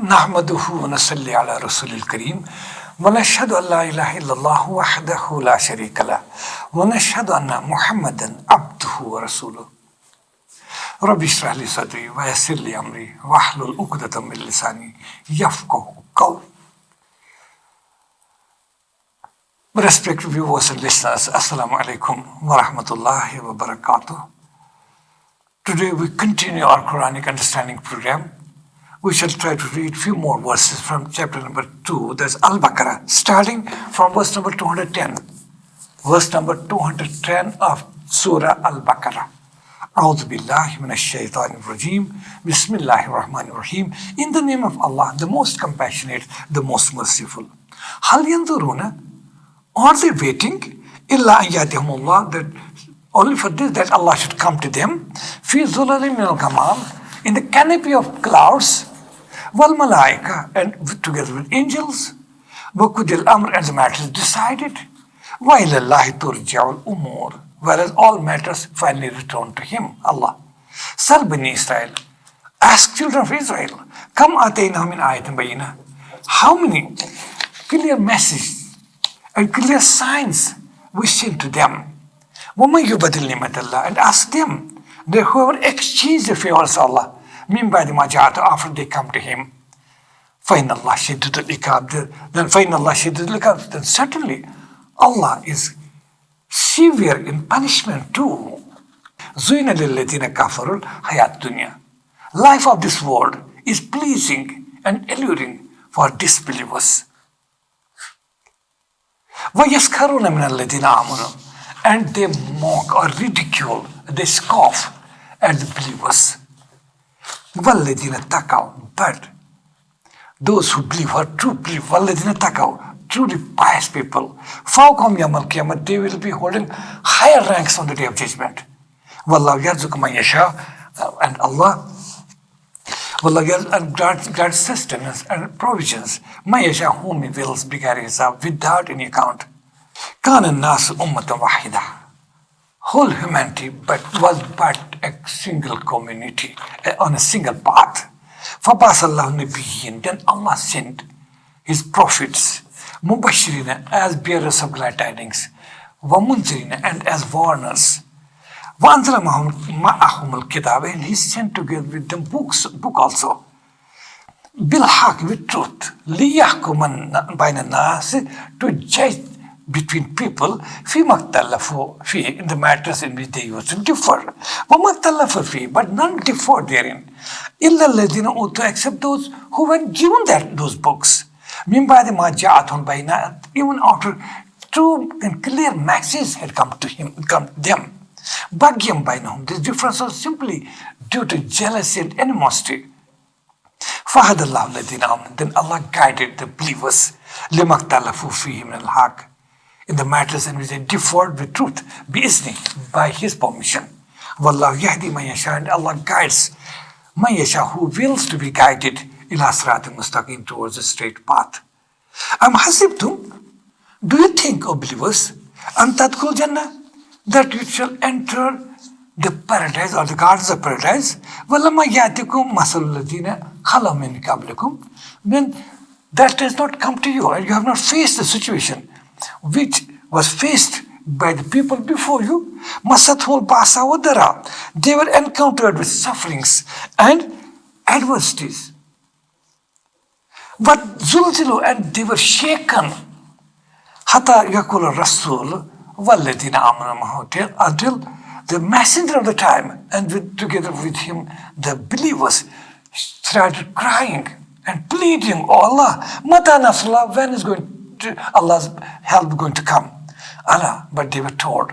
نحمده ونصلي على رسول الكريم ونشهد أن لا إله إلا الله وحده لا شريك له ونشهد أن محمدا عبده ورسوله رب اشرح لي صدري ويسر لي أمري واحلل عقدة من لساني يفقهوا قولي. Respected viewers and listeners, Assalamu alaikum wa rahmatullahi wa barakatuh. Today we continue our Quranic understanding program. We shall try to read few more verses from chapter number 2, that's Al-Baqarah, starting from verse number 210. Verse number 210 of Surah Al-Baqarah. A'udhu billahi minash shaitanir rajim. Bismillahir rahmanir rahim. In the name of Allah, the most compassionate, the most merciful. Hal yanzuruna? Are they waiting? Illa an yatihumullah, that only for this that Allah should come to them. Fi zulalim min al-ghamam, in the canopy of clouds. Wal malaika, and together with angels. Wa qudil amr, and the matter is decided. Wa ilallahi turja'ul umur, whereas all matters finally return to Him, Allah. Sal bani Israel, ask children of Israel, kam atayna min ayatin bayina. How many clear messages and clear signs we send to them. وَمَنْ يُبَدِلْ نِعْمَةَ اللَّهِ, and ask them, that whoever exchange the favors of Allah, min ba'di ma ja'atu, after they come to Him, فَإِنَّ اللَّهَ شَدِيدُ الْعِقَابِ, then فَإِنَّ اللَّهَ شَدِيدُ الْعِقَابِ, then certainly Allah is severe in punishment too. زُيْنَ لِلَّذِينَ كَفَرُوا الْحَيَاةُ الدُّنْيَا, life of this world is pleasing and alluring for disbelievers. وَيَسْخَرُونَ مِنَ الَّذِينَ آمَنُوا, and they mock or ridicule, they scoff at the believers. وَالَّذِينَ اتَّقَوْا, but those who believe or true believe, وَالَّذِينَ اتَّقَوْا, truly pious people, فَوْقَهُمْ يَوْمَ الْقِيَامَةِ, they will be holding higher ranks on the day of judgment. وَاللَّهُ يَرْزُقُ مَن يَشَاءُ, and Allah grants sustenance and provisions. Mayasha, whom He wills, bigari hisab, without any account. Kana nasu ummatan wahida, whole humanity was but a single community on a single path. Fabasallahu nabiyyin, then Allah sent His prophets, mubashirina, as bearers of glad tidings, wamunzirina, and as warners. وَأَنزَلَ مَعَهُمُ الْكِتَابَ, and He sent together with them book also. بِالْحَقِّ, with truth. لِيَحْكُمَ بَيْنَ النَّاسِ, to judge between people, فِيمَا اخْتَلَفُوا فِيهِ, in the matters in which they used to differ. وَمَا اخْتَلَفَ فِيهِ, but none differ therein. إِلَّا الَّذِينَ أُوتُوا, except those who were given those books. مِنْ بَعْدِ مَا جَاءَتْهُمْ بَيِّنَاتٍ, even after true and clear messages had come to them. Bagyam bainahum, this difference was simply due to jealousy and animosity. Fahadallahu alladhina amanu, then Allah guided the believers, limaktalafu fihi min al-haq, in the matters in which they differed with truth, bi'izni, by His permission. Wallahu yahdi man yasha, and Allah guides man yasha, who wills to be guided, ila siratin mustaqim, towards a straight path. Am hasibtum, do you think, O believers, an tadkhul jannah, that you shall enter the paradise or the gardens of paradise? وَلَمَا يَأْتِكُمْ مَثَلُ الَّذِينَ خَلَوْا مِن قَبْلِكُمْ, when that has not come to you, and you have not faced the situation which was faced by the people before you. مَسَّتْهُمُ الْبَأْسَ وَالضَّرَّاءُ, they were encountered with sufferings and adversities. But زُلْزِلُوا, and they were shaken. حَتَّى يَقُولَ الرَّسُولُ وَالَّذِينَ آمَنُوا, until the messenger of the time, and together with him the believers, started crying and pleading, "Oh Allah, mata nasrullah, when is Allah's help going to come?" Allah, but they were told,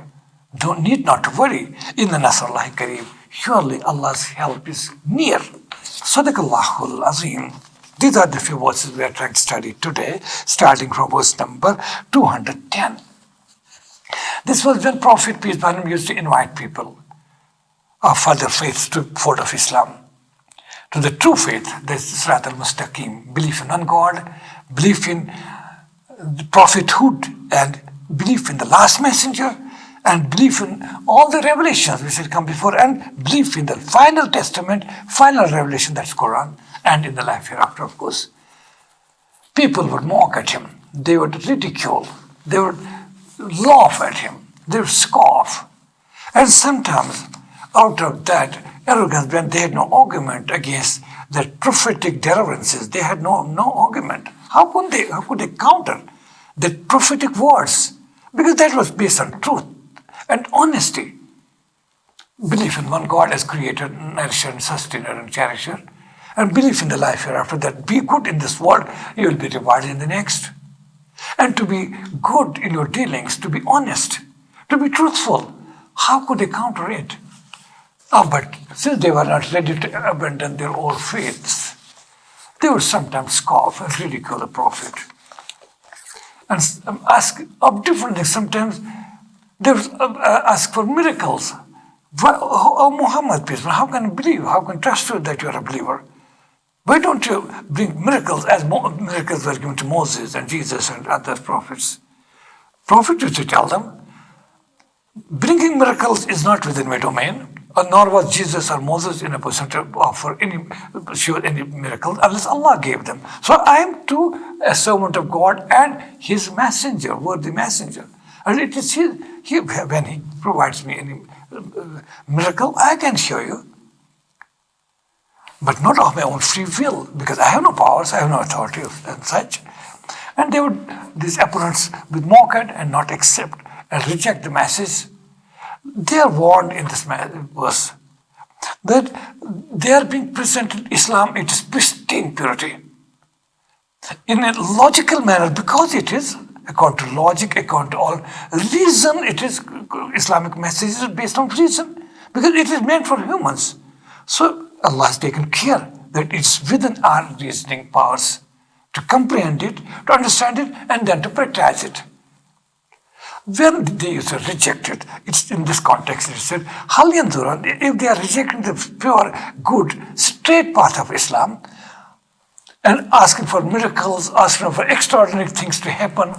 need not to worry, inna nasrullahi kareem, surely Allah's help is near. Sadaqallahul Azim. These are the few verses we are trying to study today, starting from verse number 210. This was when Prophet, peace be upon him, used to invite people of other faiths to the fold of Islam, to the true faith, the Sirat al-Mustaqim, belief in one God, belief in the prophethood, and belief in the last messenger, and belief in all the revelations which had come before, and belief in the final testament, final revelation, that's Quran, and in the life hereafter, of course. People would mock at him. They would ridicule. They would laugh at him. They would scoff. And sometimes, out of that arrogance, when they had no argument against the prophetic deliverances, they had no argument. How could they counter the prophetic words? Because that was based on truth and honesty. Belief in one God as creator, nourisher, and sustainer, and cherisher. And belief in the life hereafter, that be good in this world, you will be rewarded in the next. And to be good in your dealings, to be honest, to be truthful. How could they counter it? But since they were not ready to abandon their old faiths, they would sometimes scoff and ridicule the Prophet. And ask of different things. Sometimes they would ask for miracles. Oh, Muhammad, peace, how can I believe? How can I trust you that you are a believer? Why don't you bring miracles as miracles were given to Moses and Jesus and other prophets? Prophet used to tell them, bringing miracles is not within my domain, nor was Jesus or Moses in a position to offer any miracles unless Allah gave them. So I am too a servant of God and His messenger, worthy messenger. And it is when He provides me any miracle, I can show you. But not of my own free will, because I have no powers, I have no authority and such. And these opponents would mock at and not accept and reject the message. They are warned in this verse that they are being presented Islam, it is pristine purity. In a logical manner, because it is, according to logic, according to all reason, it is Islamic message is based on reason, because it is meant for humans. So Allah has taken care that it's within our reasoning powers to comprehend it, to understand it, and then to practice it. When they used to reject it, it's in this context it said, Hal yanzurun, if they are rejecting the pure, good, straight path of Islam, and asking for miracles, asking for extraordinary things to happen,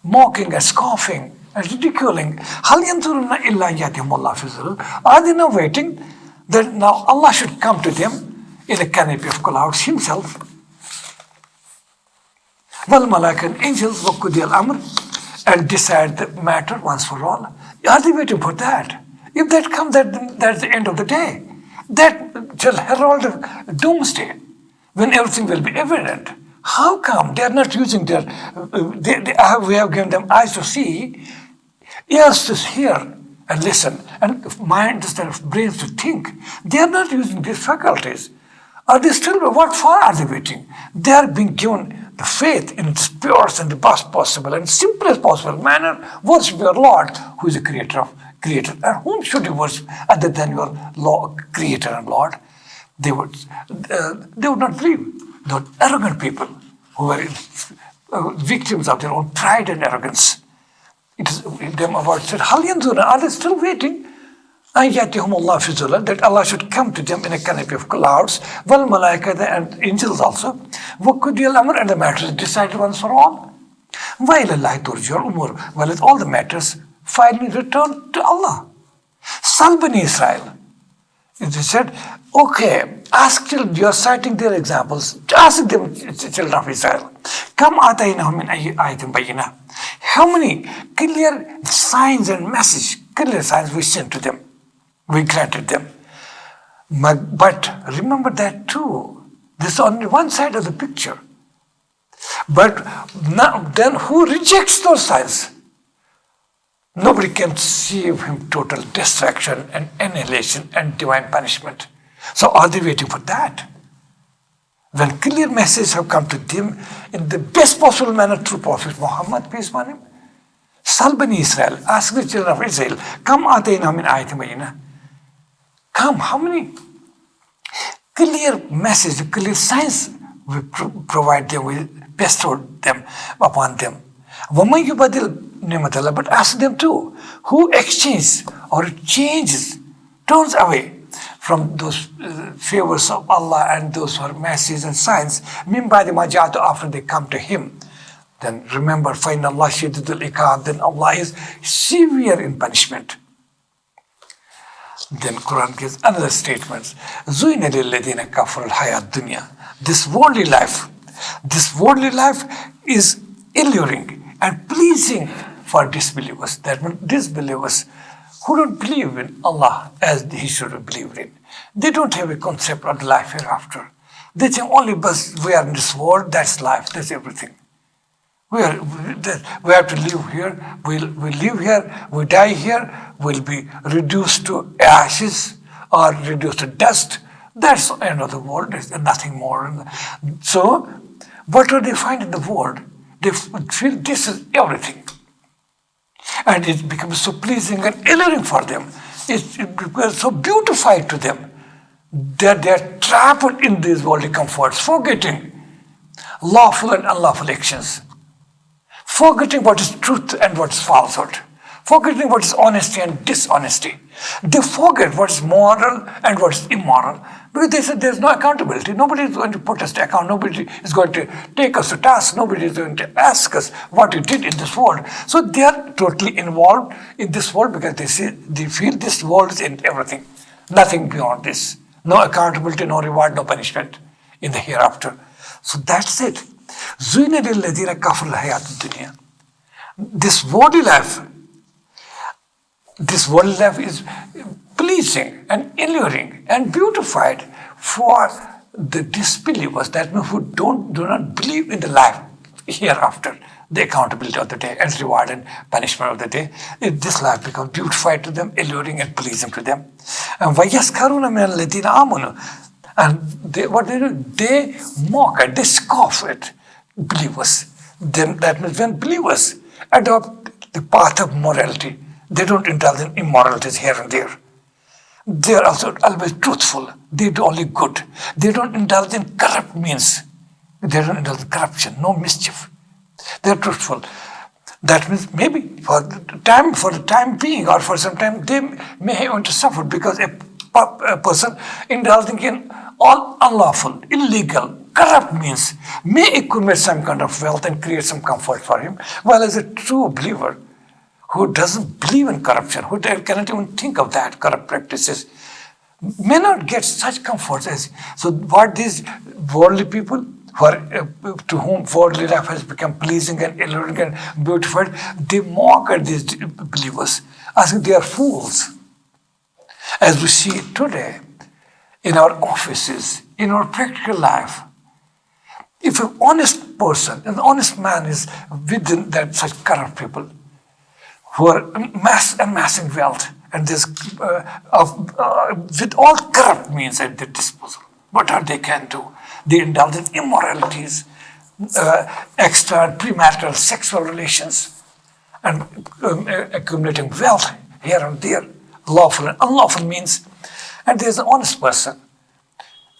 mocking and scoffing and ridiculing, Hal yanzuruna illa yatihumullah fi zilal. Are they now waiting that now Allah should come to them in a canopy of clouds Himself? Wal malaika and angels wa qudi al-amr, and decide the matter once for all. Are they waiting for that? If that comes, that's the end of the day. That shall herald of doomsday, when everything will be evident. How come they are not using their, we have given them eyes to see, ears to hear and listen, and mind instead of brains to think. They are not using these faculties. Are they still, what for are they waiting? They are being given the faith in its purest and the best possible and simplest possible manner. Worship your Lord, who is the creator. And whom should you worship other than your Lord, creator and Lord? They would not believe. The arrogant people who were victims of their own pride and arrogance. It is them about said, Hal yanzuruna, are they still waiting? Ayatihumullah fi zulal, that Allah should come to them in a canopy of clouds. Wal malaika and angels also. Wa qudiyal amr, and the matter is decided once for all. Wa ilallahi turja'ul umur, well, all the matters finally return to Allah. Sal Bani Israel. It is said, okay, ask children, you are citing their examples, ask them, children of Israel, Kam ataynahum min ayatin bayyinah. How many clear signs and message, clear signs we sent to them, we granted them. But remember that too, this is only one side of the picture. But now, then who rejects those signs? Nobody can save him total destruction and annihilation and divine punishment. So are they waiting for that? When clear messages have come to them in the best possible manner through Prophet Muhammad, peace upon him, Sal Bani Israel, ask the children of Israel, Kam atayna min ayatin bayyinah. Come, how many clear messages, clear signs we provide them, we bestow them upon them. Waman yubadil ni'matallah, but ask them too, who exchanges or changes, turns away from those favors of Allah and those who are messages and signs, min ba'di ma ja'atu, after they come to him. Then remember, فَإِنَّ اللَّهَ شَدِيدُ الْعِقَابِ, then Allah is severe in punishment. Then Quran gives another statement. زُيْنَ لِلَّذِينَ كَفَرُوا الْحَيَاةُ الدُّنْيَا. This worldly life is alluring and pleasing for disbelievers. That means disbelievers who don't believe in Allah as He should have believed in. They don't have a concept of life hereafter. They think only we are in this world, that's life, that's everything. We have to live here, we live here, we die here, we'll be reduced to ashes or reduced to dust. That's the end of the world, there's nothing more. So, whatever they find in the world, they feel this is everything. And it becomes so pleasing and alluring for them. It becomes so beautified to them that they are trapped in these worldly comforts, forgetting lawful and unlawful actions, forgetting what is truth and what is falsehood, forgetting what is honesty and dishonesty. They forget what is moral and what is immoral because they said there's no accountability. Nobody is going to put us to account. Nobody is going to take us to task. Nobody is going to ask us what we did in this world. So they are totally involved in this world because they feel this world is in everything, nothing beyond this. No accountability, no reward, no punishment in the hereafter. So that's it. زُيْنَ لِلَّذِينَ كَفَرُوا الْحَيَاةُ الدُّنْيَا. This worldly life is pleasing and alluring and beautified for the disbelievers, that means who do not believe in the life hereafter, the accountability of the day and reward and punishment of the day. This life becomes beautified to them, alluring and pleasing to them. And وَيَسْخَرُونَ مِنَ الَّذِينَ آمَنُوا. And what they do, they mock at, they scoff at believers. Then that means when believers adopt the path of morality, they don't indulge in immoralities here and there. They are also always truthful. They do only good. They don't indulge in corrupt means. They don't indulge in corruption, no mischief. They are truthful. That means maybe for the time being or for some time, they may want to suffer because a person indulging in all unlawful, illegal, corrupt means may accumulate some kind of wealth and create some comfort for him, while as a true believer who doesn't believe in corruption, who cannot even think of that, corrupt practices, may not get such comforts as. So what these worldly people, to whom worldly life has become pleasing and alluring and beautified, they mock at these believers, as if they are fools. As we see today in our offices, in our practical life, if an honest person, an honest man is within that such corrupt people who are amassing wealth and this with all corrupt means at their disposal, what they can do? They indulge in immoralities, extra premarital sexual relations, and accumulating wealth here and there, lawful and unlawful means. And there's an honest person.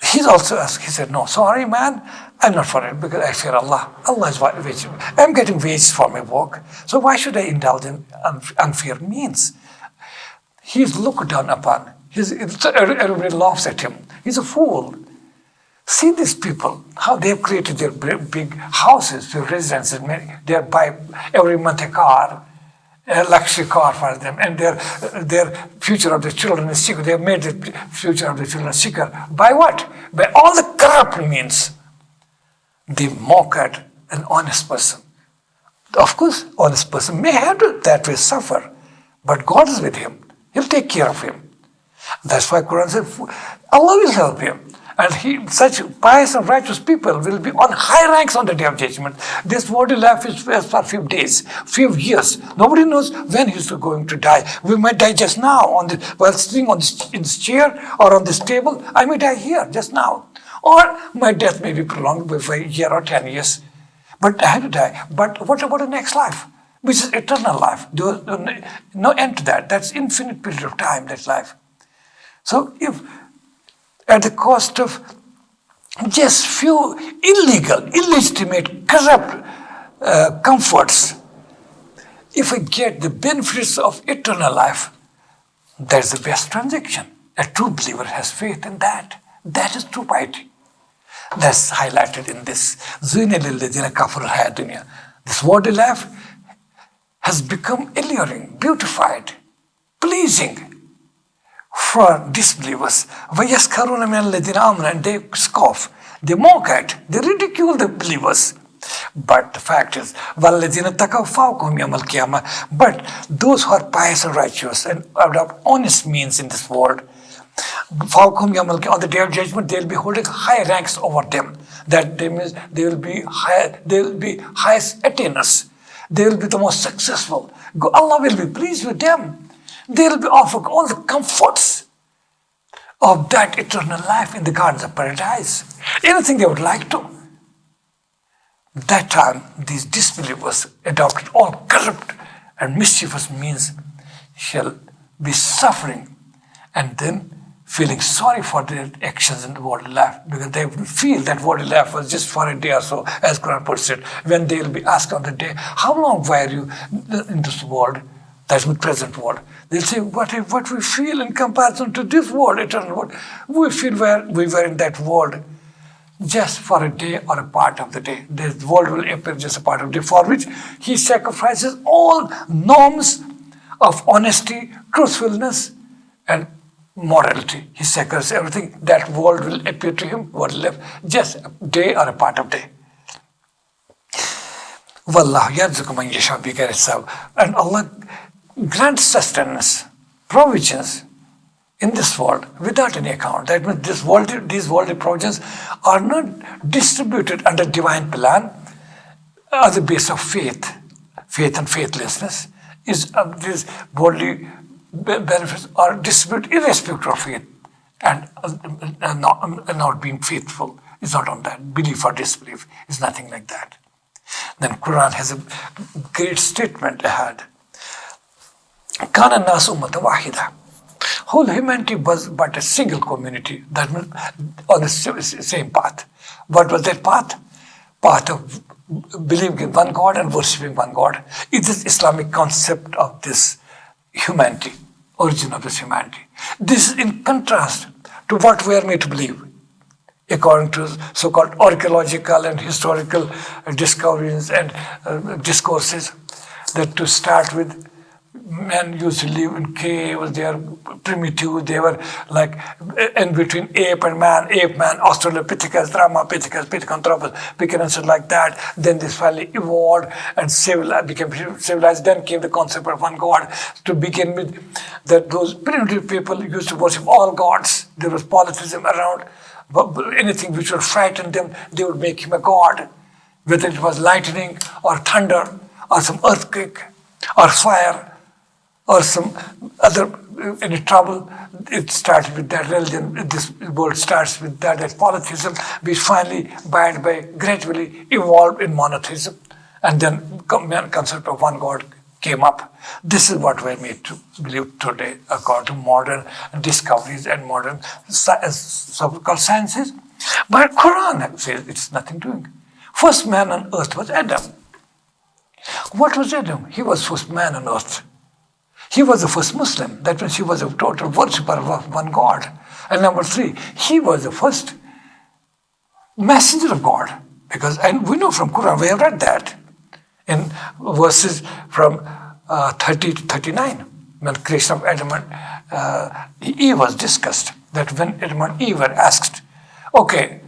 He's also asked, he said, no, sorry man, I'm not for it because I fear Allah. Allah is wage. I'm getting wages for my work. So why should I indulge in unfair means? He's looked down upon. Everybody laughs at him. He's a fool. See these people, how they have created their big houses, their residences. They buy every month a car, a luxury car for them, and their future of the children is secure. They have made the future of the children secure. By what? By all the corrupt means. They mock at an honest person. Of course, honest person may have to that way suffer, but God is with him. He'll take care of him. That's why Quran said, Allah will help him. And such pious and righteous people will be on high ranks on the day of judgment. This worldly life is for a few days, few years. Nobody knows when he's going to die. We might die just now while sitting in this chair or on this table. I may die here just now. Or my death may be prolonged by a year or 10 years. But I have to die. But what about the next life? Which is eternal life. There's no end to that. That's infinite period of time, that life. So if at the cost of just few illegal, illegitimate, corrupt comforts, if I get the benefits of eternal life, that's the best transaction. A true believer has faith in that. That is true piety. That's highlighted in this. زُيْنَ لِلَّذِينَ كَفَرُوا الْحَيَاةُ الدُّنْيَا. This worldly life has become alluring, beautified, pleasing for disbelievers. وَيَسْخَرُونَ مِنَ الَّذِينَ آمَنُوا, and they scoff, they mock at, they ridicule the believers. But the fact is, وَالَّذِينَ اتَّقَوْا فَوْقَهُمْ يَوْمَ الْقِيَامَةِ, but those who are pious and righteous and adopt honest means in this world, فَوْقَهُمْ يَوْمَ الْقِيَامَةِ, on the day of judgment, they will be holding high ranks over them. That they means they will be highest attainers. They will be the most successful. Allah will be pleased with them. They will be offered all the comforts of that eternal life in the gardens of paradise. Anything they would like to. That time, these disbelievers adopted all corrupt and mischievous means shall be suffering and then feeling sorry for their actions in the worldly life, because they will feel that worldly life was just for a day or so, as Quran puts it, when they will be asked on the day, how long were you in this world? That's the present world. They'll say, what we feel in comparison to this world, eternal world. We feel we were in that world just for a day or a part of the day. The world will appear just a part of the day, for which he sacrifices all norms of honesty, truthfulness, and morality. He sacrifices everything. That world will appear to him, world live, just a day or a part of day. Wallahu yarzuqu man yasha bighairi hisab. And Allah grants sustenance, provisions in this world without any account. That means these worldly provisions are not distributed under divine plan on the basis of faith and faithlessness. These worldly benefits are distributed irrespective of faith and not being faithful. It's not on that. Belief or disbelief is nothing like that. Then Quran has a great statement ahead. Kana nas ummatan wahida. Whole humanity was but a single community, that means on the same path. What was that path? Path of believing in one God and worshipping one God. It is Islamic concept of this humanity, origin of this humanity. This is in contrast to what we are made to believe, according to so-called archaeological and historical discoveries and discourses, that to start with, men used to live in caves, they are primitive, they were like in between ape and man, Australopithecus, Dramapithecus, Pithecanthropus, Pithecanthropus, like that. Then this finally evolved and became civilized. Then came the concept of one God. To begin with, that those primitive people used to worship all gods. There was polytheism around. Anything which would frighten them, they would make him a god. Whether it was lightning or thunder or some earthquake or fire, or some other any trouble, it started with that religion. This world starts with that polytheism, which finally, by and by, gradually evolved in monotheism, and then concept of one God came up. This is what we're made to believe today, according to modern discoveries and modern so-called sciences. But Quran says it's nothing doing. First man on earth was Adam. What was Adam? He was first man on earth. He was the first Muslim. That means he was a total worshipper of one God. And number three, he was the first messenger of God. And we know from Quran, we have read that in verses from 30 to 39, when creation of Adam and Eve was discussed. That when Adam and Eve were asked, okay,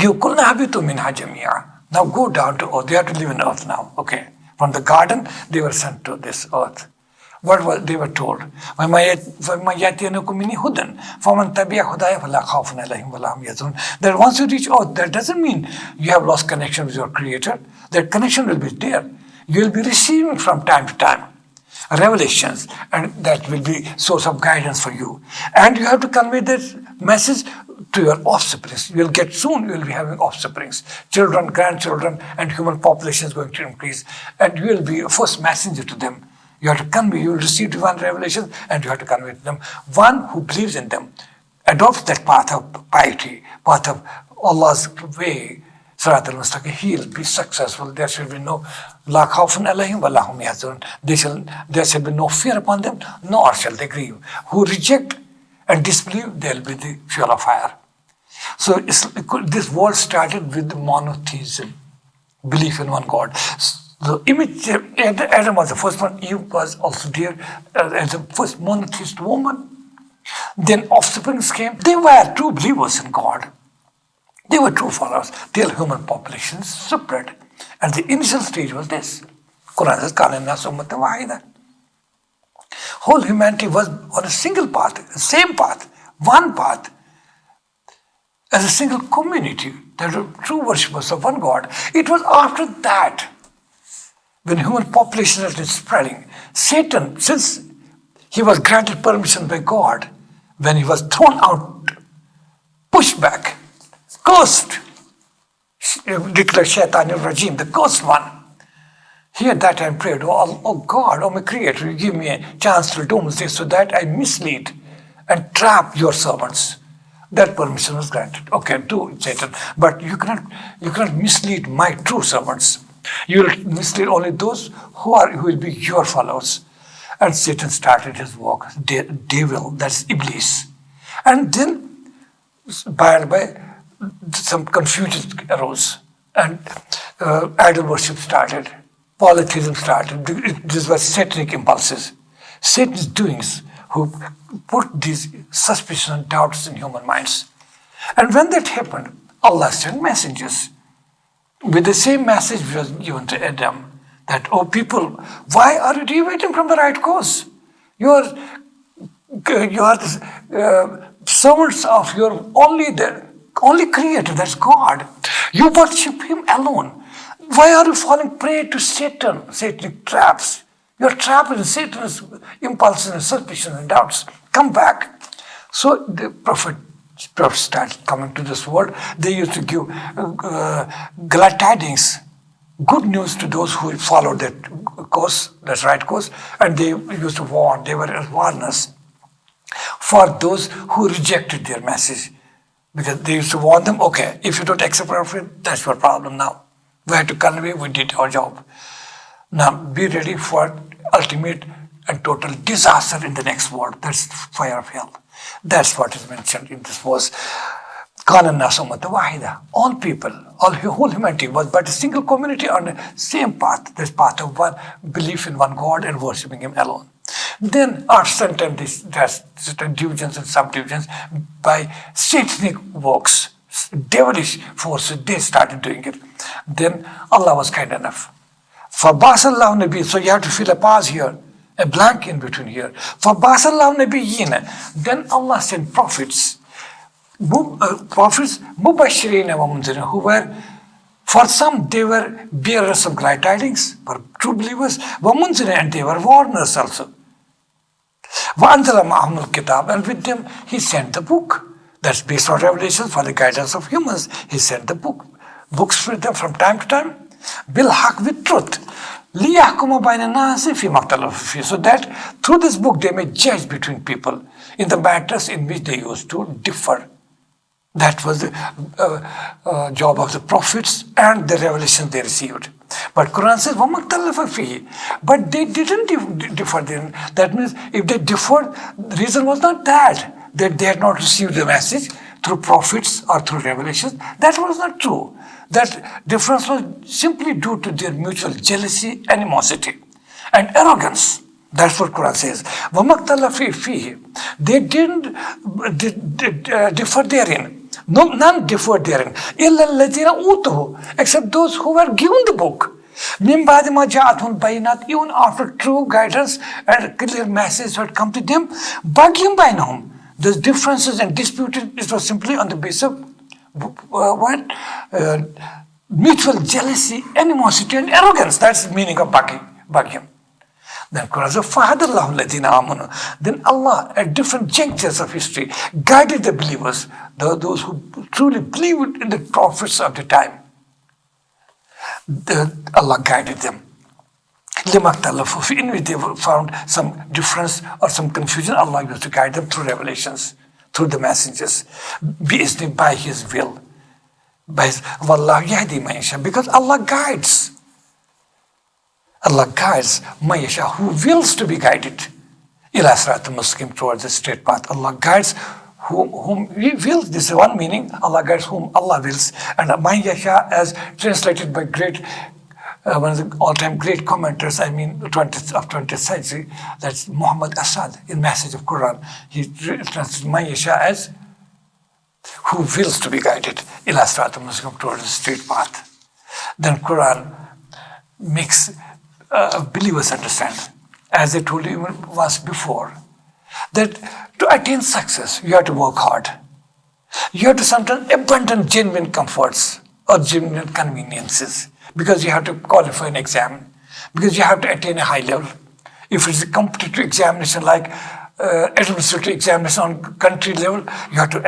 you kulna habitu minha jamia. Now go down to earth. They have to live on earth now. Okay. From the garden, they were sent to this earth. What was they were told? That once you reach earth, that doesn't mean you have lost connection with your Creator. That connection will be there. You will be receiving from time to time revelations, and that will be source of guidance for you. And you have to convey this message to your offsprings. You will get soon, you will be having offsprings, children, grandchildren, and human population is going to increase. And you will be a first messenger to them. You have to convey, you will receive divine revelation, and you have to convey to them. One who believes in them, adopts that path of piety, path of Allah's way, Sirat al-Mustaqim, he will be successful. There shall be no la khawfun alayhim wa la hum yahzanun. There shall be no fear upon them, nor shall they grieve. Who reject and disbelieve, there will be the fuel of fire. So this world started with monotheism, belief in one God. The image, Adam was the first one, Eve was also there as the first monotheist woman. Then offsprings came. They were true believers in God. They were true followers. Their human population spread. And the initial stage was this. Quran says, "Kana nasu ummatan wahida." Whole humanity was on a single path, same path, one path, as a single community. That were true worshippers of one God. It was after that, when human population has been spreading, Satan, since he was granted permission by God, when he was thrown out, pushed back, cursed, declared Shaitan al-Rajim, the cursed one. He at that time prayed, oh God, oh my Creator, you give me a chance till doomsday so that I mislead and trap your servants. That permission was granted. Okay, do Satan, but you cannot mislead my true servants. You will mislead only those who will be your followers. And Satan started his work. Devil, that's Iblis. And then, by and by, some confusion arose, and idol worship started. Polytheism started. These were satanic impulses. Satan's doings who put these suspicions and doubts in human minds. And when that happened, Allah sent messengers with the same message which was given to Adam, that, oh people, why are you deviating from the right course? You are the servants of your only Creator, that's God. You worship Him alone. Why are you falling prey to satanic traps? You're trapped in Satan's impulses and suspicions and doubts. Come back. So the prophets started coming to this world. They used to give glad tidings, good news to those who followed that course, that right course, and they used to warn. They were warners for those who rejected their message, because they used to warn them, okay, if you don't accept our faith, that's your problem now. We had to convey, we did our job. Now be ready for ultimate and total disaster in the next world. That's fire of hell. That's what is mentioned in this verse. Kana nasu ummatan wahida. All people, whole humanity was but a single community on the same path. This path of one belief in one God and worshipping Him alone. Then after some time, there's certain divisions and subdivisions by satanic works, devilish forces, they started doing it. Then Allah was kind enough. فَبَاسَ Nabi, so you have to fill a pause here, a blank in between here. فَبَاسَ Nabiyyina. Then Allah sent prophets, mubashirina wa munzirina, who were, for some they were bearers of glad tidings, for true believers, wa munzirina, and they were warners also. وَأَنزَلَ مَعَهُمُ الْكِتَابَ, and with them He sent the book. That's based on revelations for the guidance of humans. He sent the books for them from time to time. بِالْحَقِّ, with truth. لِيَحْكُمَ بَيْنَ النَّاسِ فِي مَا اخْتَلَفُوا فِيهِ, so that through this book they may judge between people in the matters in which they used to differ. That was the job of the prophets and the revelations they received. But Quran says, وَمَا اخْتَلَفَ فِيهِ, but they didn't differ then. That means if they differed, the reason was not that they had not received the message through prophets or through revelations. That was not true. That difference was simply due to their mutual jealousy, animosity, and arrogance. That's what Quran says. وَمَا اخْتَلَفَ فِيهِ, they didn't differ therein. No, none differed therein. إِلَّا الَّذِينَ أُوتُوهُ, except those who were given the book. مِنْ بَعْدِ مَا جَاءَتْهُمُ الْبَيِّنَاتُ, even after true guidance and clear message had come to them. بَغْيًا بَيْنَهُمْ, those differences and disputed, it was simply on the basis of mutual jealousy, animosity, and arrogance. That's the meaning of Bhagyam. Then Quran says, فَهَدَ اللَّهُ الَّذِينَ آمَنُوا, then Allah at different junctures of history guided the believers, those who truly believed in the prophets of the time. Allah guided them. لِمَا اخْتَلَفُوا فِيهِ, in which they found some difference or some confusion, Allah used to guide them through revelations, through the messengers, by His will. وَاللَّهُ يَهْدِي مَن يَشَاءُ, because Allah guides. Allah guides مَن يَشَاءُ, who wills to be guided. إِلَى صِرَاطٍ مُسْتَقِيمٍ, towards the straight path. Allah guides whom He wills. This is one meaning. Allah guides whom Allah wills. And مَن يَشَاء, as translated by great one of the all-time great commenters, 20th century, that's Muhammad Asad, in Message of Quran. He translates Man Yasha as who wills to be guided, ila siratal mustaqim, towards the straight path. Then Quran makes believers understand, as I told you once before, that to attain success, you have to work hard. You have to sometimes abandon genuine comforts or genuine conveniences, because you have to qualify an exam, because you have to attain a high level. If it's a competitive examination like administrative examination on country level, you have to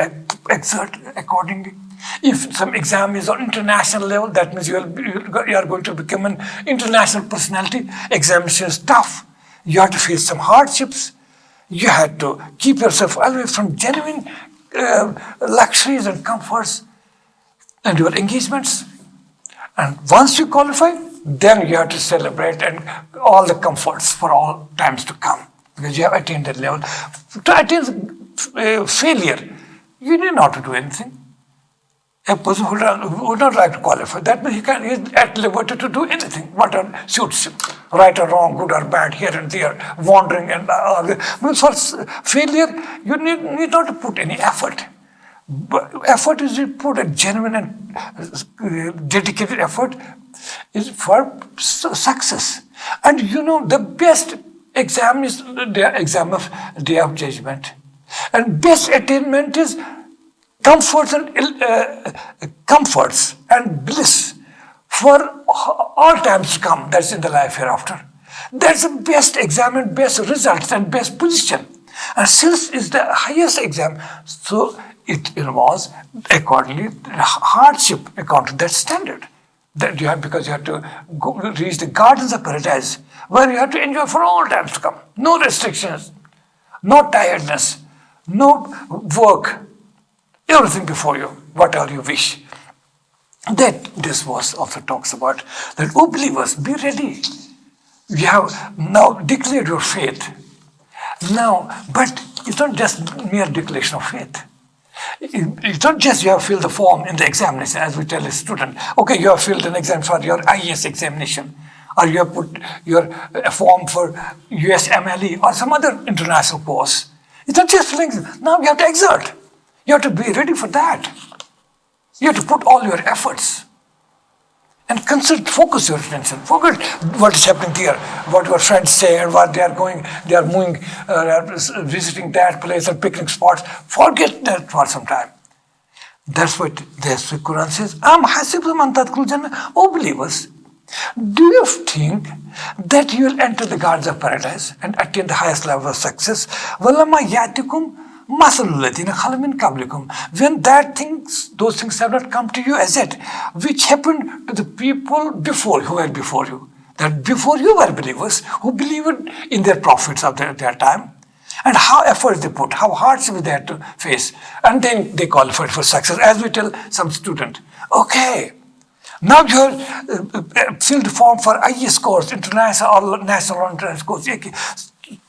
exert accordingly. If some exam is on international level, that means you are going to become an international personality. Examination is tough. You have to face some hardships. You have to keep yourself away from genuine luxuries and comforts and your engagements. And once you qualify, then you have to celebrate and all the comforts for all times to come, because you have attained that level. To attain failure, you need not to do anything. A person who would not like to qualify, that means he is at liberty to do anything, whatever suits him, right or wrong, good or bad, here and there, wandering and all. But for failure, you need not to put any effort. But effort is to put a genuine and dedicated effort is for success. And the best exam is the exam of Day of Judgment. And best attainment is comforts and bliss for all times to come. That's in the life hereafter. That's the best exam and best results and best position. And since it's the highest exam, so it involves accordingly hardship according to that standard. That you have, because you have to reach the gardens of paradise, where you have to enjoy for all times to come. No restrictions, no tiredness, no work, everything before you, whatever you wish. That this verse also talks about that, oh believers, be ready. You have now declared your faith. Now, but it's not just mere declaration of faith. It's not just you have filled the form in the examination, as we tell a student, okay, you have filled an exam for your IES examination, or you have put your form for USMLE or some other international course. It's not just filling. Now you have to exert. You have to be ready for that. You have to put all your efforts and focus your attention. Forget what is happening here, what your friends say, and what they are moving, visiting that place and picnic spots. Forget that for some time. That's what the Quran says. Oh believers, do you think that you will enter the gardens of paradise and attain the highest level of success? When those things have not come to you as yet, which happened to the people who were before you. That before you were believers who believed in their prophets of their time, and how efforts they put, how hardships they had to face, and then they qualified for success. As we tell some student, okay, now you have filled the form for IES course, international or national entrance course.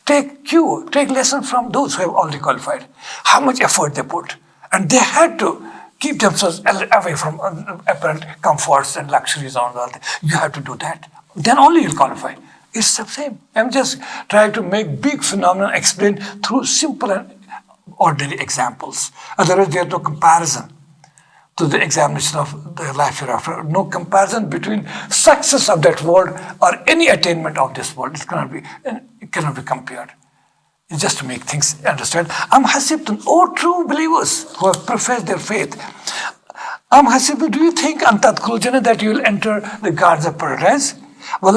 Take lessons from those who have already qualified. How much effort they put. And they had to keep themselves away from apparent comforts and luxuries and all that. You have to do that. Then only you'll qualify. It's the same. I'm just trying to make big phenomena explained through simple and ordinary examples. Otherwise, there's no comparison to the examination of the life hereafter. No comparison between success of that world or any attainment of this world. It cannot be compared. It's just to make things understand. Oh true believers who have professed their faith. Do you think that you will enter the gardens of paradise? When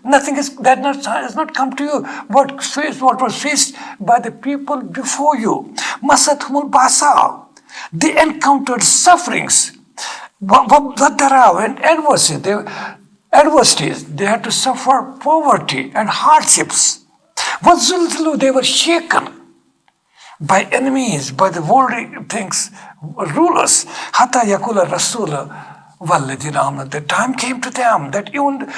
nothing has not come to you, what was faced by the people before you. They encountered sufferings and adversities. They had to suffer poverty and hardships. They were shaken by enemies, by the worldly things, rulers. The time came to them that even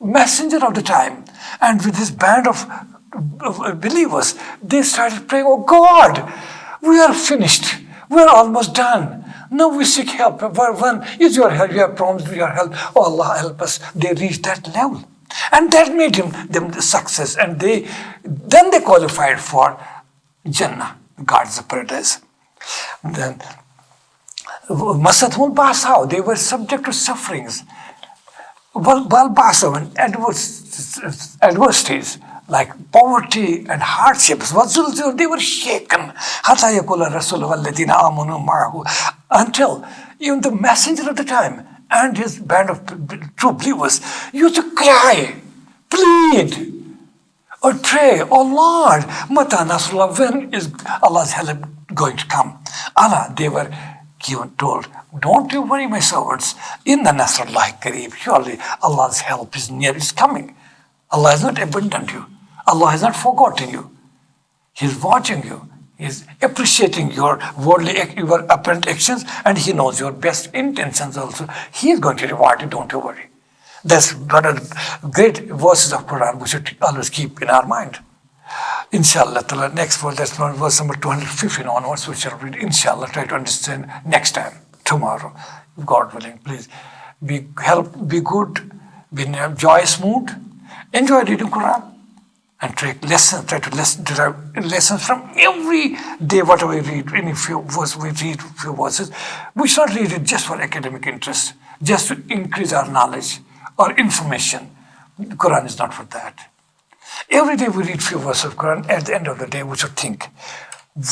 messenger of the time, and with his band of believers, they started praying, oh God, we are finished. We are almost done. Now we seek help. When is your help? You have promised your help. Oh Allah, help us. They reached that level. And that made them the success. And then they qualified for Jannah, God's paradise. Then, Masathul Basa, they were subject to sufferings. Basa, when adversities like poverty and hardships, they were shaken. Until even the messenger of the time and his band of true believers used to cry, plead, or pray, oh Lord, Mata Nasrullah, when is Allah's help going to come? Allah, they were told, don't you worry, my servants, Inna Nasrullah Kareeb, surely Allah's help is near, is coming. Allah has not abandoned you. Allah has not forgotten you. He's watching you. He's appreciating your your apparent actions, and He knows your best intentions also. He is going to reward you, don't you worry. That's one of the great verses of Quran we should always keep in our mind. Inshallah, next verse, that's verse number 215 onwards, we shall read. Inshallah, try to understand next time, tomorrow, God willing. Please be good, be in a joyous mood, enjoy reading Quran, and try to derive lessons from every day, whatever we read. Any few verses, we read few verses. We should not read it just for academic interest, just to increase our knowledge or information. The Quran is not for that. Every day we read few verses of Quran. At the end of the day, we should think,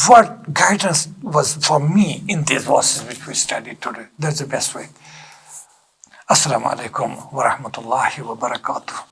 what guidance was for me in these verses which we studied today? That's the best way. Assalamu alaikum wa rahmatullahi wa barakatuh.